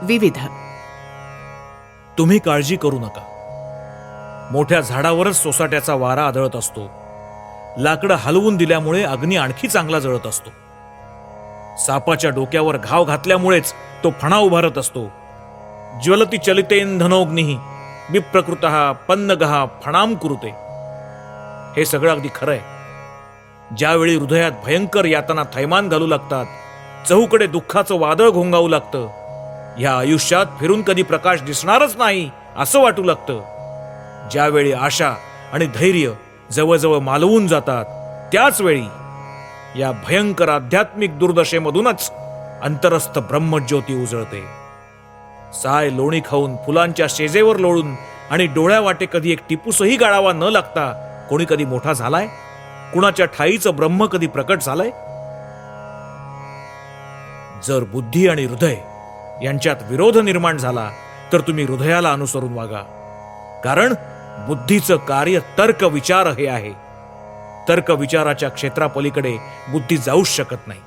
विविध. तुम्ही काळजी करू नका. मोठ्या झाडावरच सोसाट्याचा वारा आदळत असतो. लाकडं हलवून दिल्यामुळे अग्नी आणखी चांगला जळत असतो. सापाच्या डोक्यावर घाव घातल्यामुळेच तो फणा उभारत असतो. ज्वलती चलितेंधनोग्निः विप्रकृतः पन्नगः फणाम कुरुते. हे सगळं अगदी खरंय. ज्यावेळी हृदयात भयंकर यातना थैमान घालू लागतात, चहूकडे दुःखाचं वादळ घोंगावू लागतं, या आयुष्यात फिरून कधी प्रकाश दिसणारच नाही असं वाटू लागतं, ज्यावेळी आशा आणि धैर्य जवळजवळ मालवून जातात, त्याच वेळी या भयंकर आध्यात्मिक दुर्दशेमधूनच अंतरस्थ ब्रह्मज्योती उजळते. साय लोणी खाऊन फुलांच्या शेजेवर लोळून आणि डोळ्या वाटे कधी एक टिपूसही गाळावा न लागता कोणी कधी मोठा झालाय? कुणाच्या ठाईचं ब्रह्म कधी प्रकट झालंय? जर बुद्धी आणि हृदय यांच्यात विरोध निर्माण झाला तर तुम्ही हृदयाला अनुसरून वागा. कारण बुद्धीचं कार्य तर्क विचार हे आहे. तर्क विचाराच्या क्षेत्रापलीकडे बुद्धी जाऊच शकत नाही.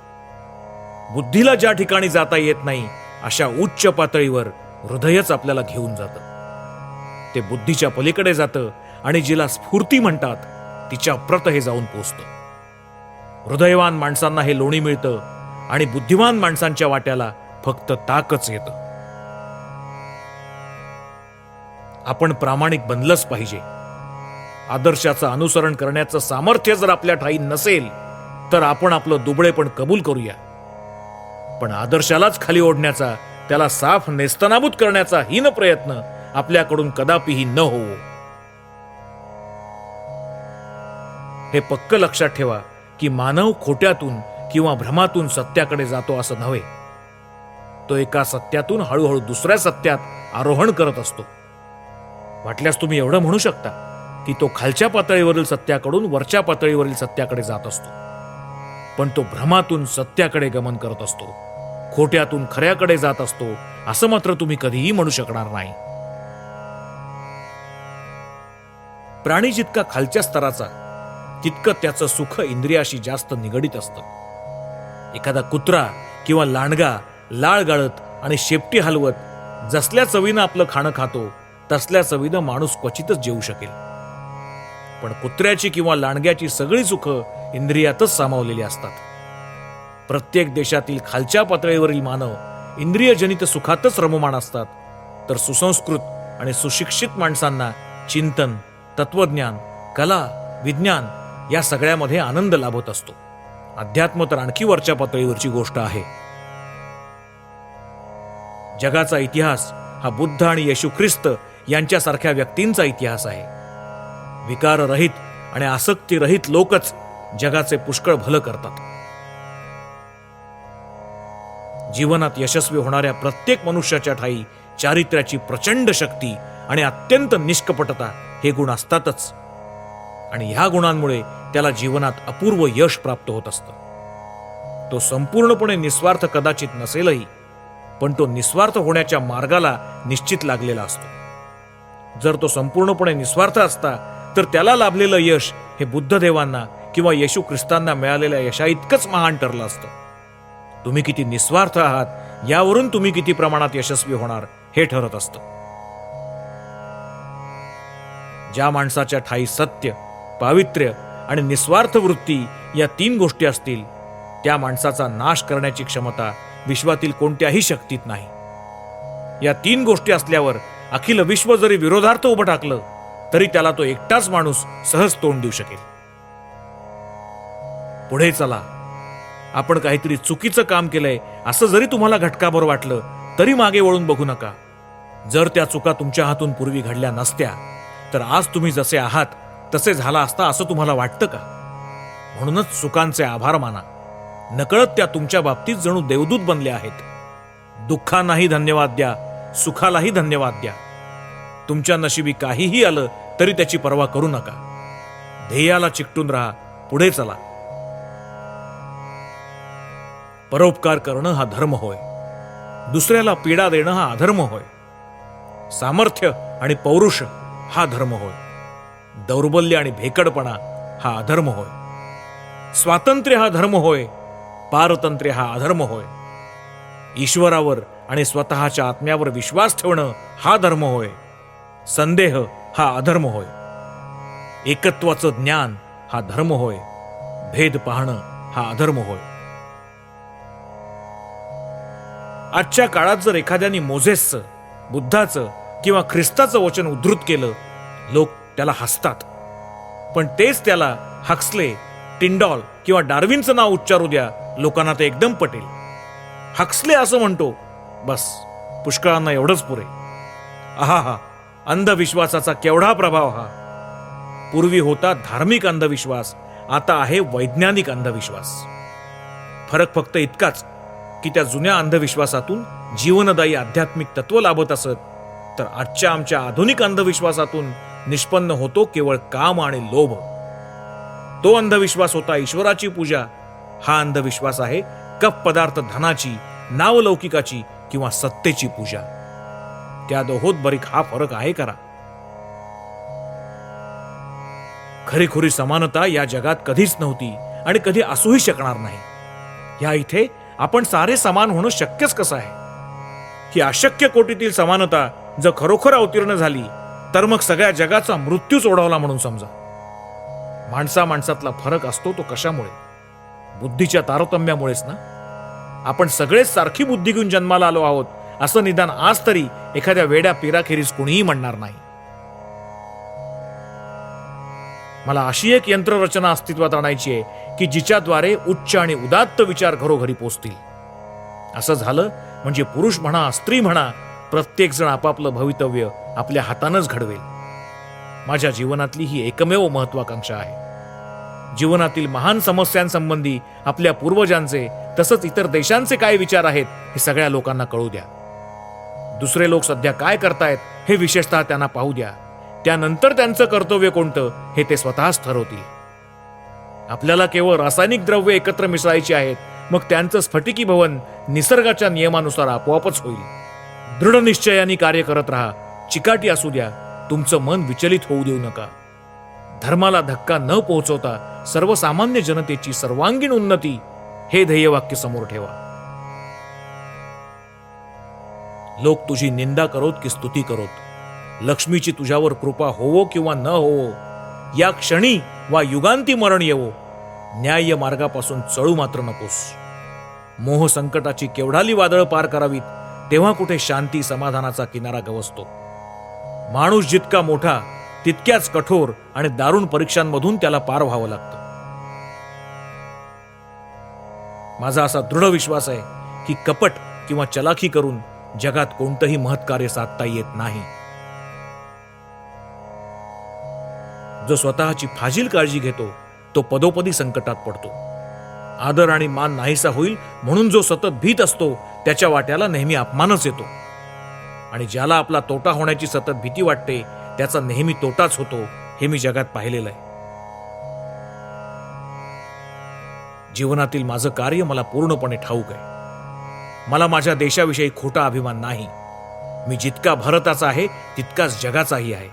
बुद्धीला ज्या ठिकाणी जाता येत नाही अशा उच्च पातळीवर हृदयच आपल्याला घेऊन जातं. ते बुद्धीच्या पलीकडे जातं आणि जिला स्फूर्ती म्हणतात तिच्या प्रत हे जाऊन पोचतं. हृदयवान माणसांना हे लोणी मिळतं आणि बुद्धिमान माणसांच्या वाट्याला फक्त ताकच येतं. आपण प्रामाणिक बनलंच पाहिजे. आदर्शाचं अनुसरण करण्याचं सामर्थ्य जर आपल्या ठाई नसेल तर आपण आपलं दुबळेपण कबूल करूया. पण आदर्शालाच खाली ओढण्याचा, त्याला साफ नेस्तनाबूत करण्याचा हीन प्रयत्न आपल्याकडून कदापिही न होवो. हे पक्क लक्षात ठेवा की मानव खोट्यातून किंवा भ्रमातून सत्याकडे जातो असं नव्हे. तो एका सत्यातून हळूहळू दुसऱ्या सत्यात आरोहण करत असतो. वाटल्यास तुम्ही एवढं म्हणू शकता की तो खालच्या पातळीवरील सत्याकडून वरच्या पातळीवरील सत्याकडे जात असतो. पण तो भ्रमातून सत्याकडे गमन करत असतो, खोट्यातून खऱ्याकडे जात असतो असं मात्र तुम्ही कधीही म्हणू शकणार नाही. प्राणी जितका खालच्या स्तराचा तितकं त्याचं सुख इंद्रियाशी जास्त निगडीत असतं. एखादा कुत्रा किंवा लांडगा लाळ गाळत आणि शेपटी हलवत जसल्या चवीनं आपलं खाणं खातो तसल्या चवीनं माणूस क्वचितच जेवू शकेल. पण कुत्र्याची किंवा लांडग्याची सगळी सुखं इंद्रियातच सामावलेली असतात. प्रत्येक देशातील खालच्या पातळीवरील मानव इंद्रियजनित सुखातच रममाण असतात, तर सुसंस्कृत आणि सुशिक्षित माणसांना चिंतन, तत्वज्ञान, कला, विज्ञान या सगळ्यामध्ये आनंद लाभत असतो. अध्यात्म तर आणखी वरच्या पातळीवरची गोष्ट आहे. जगाचा इतिहास हा बुद्ध आणि येशू ख्रिस्त यांच्यासारख्या व्यक्तींचा इतिहास आहे. विकाररहित आणि आसक्तीरहित लोकच जगाचे पुष्कळ भलं करतात. जीवनात यशस्वी होणाऱ्या प्रत्येक मनुष्याच्या ठाई चारित्र्याची प्रचंड शक्ती आणि अत्यंत निष्कपटता हे गुण असतातच. आणि ह्या गुणांमुळे त्याला जीवनात अपूर्व यश प्राप्त होत असतं. तो संपूर्णपणे निस्वार्थ कदाचित नसेलही, पण तो निस्वार्थ होण्याच्या मार्गाला निश्चित लागलेला असतो. जर तो संपूर्णपणे निस्वार्थ असता तर त्याला लाभलेलं यश हे बुद्धदेवांना किंवा येशू ख्रिस्तांना मिळालेल्या यशा इतकंच महान ठरलं असतं. तुम्ही किती निस्वार्थ आहात यावरून तुम्ही किती प्रमाणात यशस्वी होणार हे ठरत असतं. ज्या माणसाच्या ठाई सत्य, पावित्र्य आणि निस्वार्थ वृत्ती या 3 गोष्टी असतील त्या माणसाचा नाश करण्याची क्षमता विश्वातील कोणत्याही शक्तीत नाही. या 3 गोष्टी असल्यावर अखिल विश्व जरी विरोधार्थ उभं टाकलं तरी त्याला तो एकटाच माणूस सहज तोंड देऊ शकेल. पुढे चला. आपण काहीतरी चुकीचं काम केलंय असं जरी तुम्हाला घटकाभर वाटलं तरी मागे वळून बघू नका. जर त्या चुका तुमच्या हातून पूर्वी घडल्या नसत्या तर आज तुम्ही जसे आहात तसे झाला असता असं तुम्हाला वाटतं का? म्हणूनच चुकांचे आभार माना. नकळत त्या तुमच्या बाबतीत जणू देवदूत बनले आहेत. दुःखांनाही धन्यवाद द्या, सुखालाही धन्यवाद द्या. तुमच्या नशिबी काहीही आलं तरी त्याची पर्वा करू नका. ध्येयाला चिकटून राहा, पुढे चला. परोपकार करणं हा धर्म होय. दुसऱ्याला पीडा देणं हा अधर्म होय. सामर्थ्य आणि पौरुष हा धर्म होय. दौर्बल्य आणि भेकडपणा हा अधर्म होय. स्वातंत्र्य हा धर्म होय, पारतंत्र्य हा अधर्म होय. ईश्वरावर आणि स्वतःच्या आत्म्यावर विश्वास ठेवणं हा धर्म होय. संदेह हा अधर्म होय. एकत्वाचं ज्ञान हा धर्म होय. भेद पाहणं हा अधर्म होय. आजच्या काळात जर एखाद्याने मोझेसचं, बुद्धाचं किंवा ख्रिस्ताचं वचन उद्धृत केलं, लोक त्याला हसतात. पण तेच त्याला हक्सले, टिंडॉल किंवा डार्विनचं नाव उच्चारू द्या, लोकांना ते एकदम पटेल. हक्सले असं म्हणतो, बस पुष्कळांना एवढंच पुरे. आहा, अंधविश्वासाचा केवढा प्रभाव हा. पूर्वी होता धार्मिक अंधविश्वास, आता आहे वैज्ञानिक अंधविश्वास. फरक फक्त इतकाच की त्या जुन्या अंधविश्वासातून जीवनदायी आध्यात्मिक तत्व लाभत असत, तर आजच्या आमच्या आधुनिक अंधविश्वासातून निष्पन्न होतो केवळ काम आणि लोभ. तो अंधविश्वास होता ईश्वराची पूजा, हा अंधविश्वास आहे कप पदार्थ धनाची, नावलौकिकाची किंवा सत्तेची पूजा. त्या दोहोत बरीक हा फरक आहे करा. खरीखुरी समानता या जगात कधीच नव्हती आणि कधी असूही शकणार नाही. या इथे आपण सारे समान होणं शक्यच कसं आहे. ही अशक्य कोटीतील समानता जर खरोखर अवतीर्ण झाली तर मग सगळ्या जगाचा मृत्यूच ओढवला म्हणून समजा. माणसातला फरक असतो तो कशामुळे? बुद्धीच्या तारतम्यामुळेच ना. आपण सगळेच सारखी बुद्धी घेऊन जन्माला आलो आहोत असं निदान आज तरी एखाद्या वेड्या पेराखेरीज कुणीही म्हणणार नाही. मला अशी एक यंत्ररचना अस्तित्वात आणायची आहे की जिच्याद्वारे उच्च आणि उदात्त विचार घरोघरी पोचतील. असं झालं म्हणजे पुरुष म्हणा स्त्री म्हणा, प्रत्येक जण आपापलं भवितव्य आपल्या हातानंच घडवेल. माझ्या जीवनातली ही एकमेव महत्वाकांक्षा आहे. जीवनातील महान समस्यांसंबंधी आपल्या पूर्वजांचे तसंच इतर देशांचे काय विचार आहेत हे सगळ्या लोकांना कळू द्या. दुसरे लोक सध्या काय करतायत हे विशेषतः त्यांना पाहू द्या. त्यानंतर त्यांचं कर्तव्य कोणतं हे ते स्वतःच ठरवतील. आपल्याला केवळ रासायनिक द्रव्य एकत्र मिसळायची आहेत, मग त्यांचं स्फटिकी भवन निसर्गाच्या नियमानुसार आपोआपच होईल. दृढ निश्चयाने कार्य करत राहा. चिकाटी असू द्या, तुमचं मन विचलित होऊ देऊ नका. धर्माला धक्का न पोहोचवता सर्वसामान्य जनतेची सर्वांगीण उन्नती हे ध्येयवाक्य समोर ठेवा. लोक तुझी निंदा करोत की स्तुती करोत, लक्ष्मीची तुझ्यावर कृपा होवो किंवा न होवो, या क्षणी वा युगांती मरण येवो, न्याय्य मार्गापासून चळू मात्र नकोस. मोह संकटाची केवढाली वादळ पार करावीत तेव्हा कुठे शांती समाधानाचा किनारा गवसतो. माणूस जितका मोठा तितक्याच कठोर आणि दारुण परीक्षांमधून त्याला पार व्हावं लागतं. माझा असा दृढ विश्वास आहे की कपट किंवा चलाखी करून जगात कोणतंही महत्कार्य साधता येत नाही. जो स्वतःची फाजील काळजी घेतो तो पदोपदी संकटात पडतो. आदर आणि मान नाहीसा होईल म्हणून जो सतत भीत असतो त्याच्या वाट्याला नेहमी अपमानच येतो. आणि ज्याला आपला तोटा होण्याची सतत भीती वाटते त्याचा नेहमी तोटाच होतो, हे मी जगात पाहिलेलं आहे. जीवनातील माझं कार्य मला पूर्णपणे ठाऊक आहे. मला माझ्या देशाविषयी खोटा अभिमान नाही. मी जितका भारताचा आहे तितकाच जगाचाही आहे.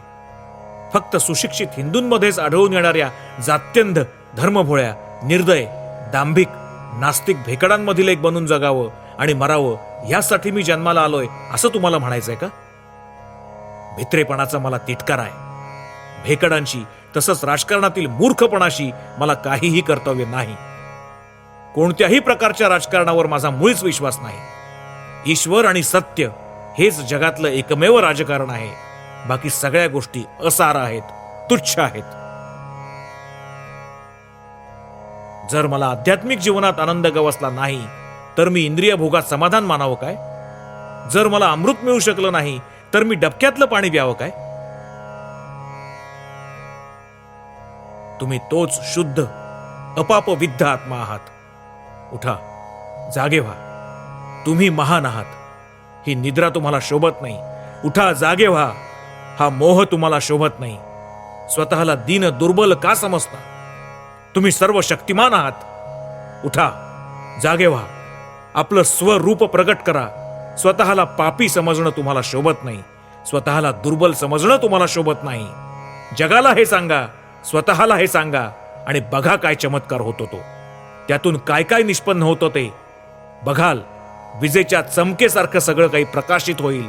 फक्त सुशिक्षित हिंदूंमध्येच आढळून येणाऱ्या जात्यंध, धर्मभोळ्या, निर्दय, दांभिक, नास्तिक भेकडांमधील एक बनून जगावं आणि मरावं यासाठी मी जन्माला आलोय असं तुम्हाला म्हणायचंय का? भित्रेपणाचा मला तिटकार आहे. भेकडांशी तसंच राजकारणातील मूर्खपणाशी मला काहीही कर्तव्य नाही. कोणत्याही प्रकारच्या राजकारणावर माझा मुळीच विश्वास नाही. ईश्वर आणि सत्य हेच जगातलं एकमेव राजकारण आहे. बाकी सगळ्या गोष्टी असार आहेत, तुच्छ आहेत. जर मला आध्यात्मिक जीवनात आनंद गवसला नाही तर मी इंद्रिय भोगात समाधान मानावं काय? जर मला अमृत मिळू शकलं नाही तर मी डबक्यातलं पाणी प्यावं काय? तुम्ही तोच शुद्ध अपापविद्ध आत्मा आहात. उठा, जागे व्हा. तुम्ही महान आहात. ही निद्रा तुम्हाला शोभत नाही. उठा, जागे व्हा. हा मोह तुम्हाला शोभत नाही. स्वतःला दीन दुर्बल का समजता? तुम्ही सर्व शक्तिमान आहात. उठा, जागे व्हा. आपलं स्वरूप प्रगट करा. स्वतःला पापी समजणं तुम्हाला शोभत नाही. स्वतःला दुर्बल समजणं तुम्हाला शोभत नाही. जगाला हे सांगा, स्वतःला हे सांगा आणि बघा काय चमत्कार होतो तो. त्यातून काय काय निष्पन्न होतं ते बघाल विजेच्या चमकेसारखं सगळं काही प्रकाशित होईल,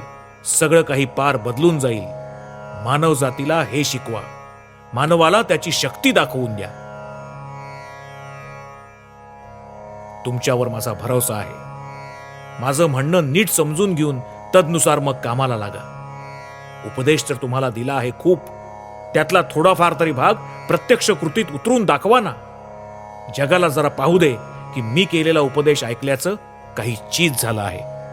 सगळं काही पार बदलून जाईल. मानव जातीला हे शिकवा, मानवाला त्याची शक्ती दाखवून द्या. तुमच्यावर माझा भरोसा आहे. माझं म्हणणं नीट समजून घेऊन तदनुसार मग कामाला लागा. उपदेश तर तुम्हाला दिला आहे खूप, त्यातला थोडाफार तरी भाग प्रत्यक्ष कृतीत उतरून दाखवा ना. जगाला जरा पाहू दे की मी केलेला उपदेश ऐकल्याचं काही चीज झालं आहे.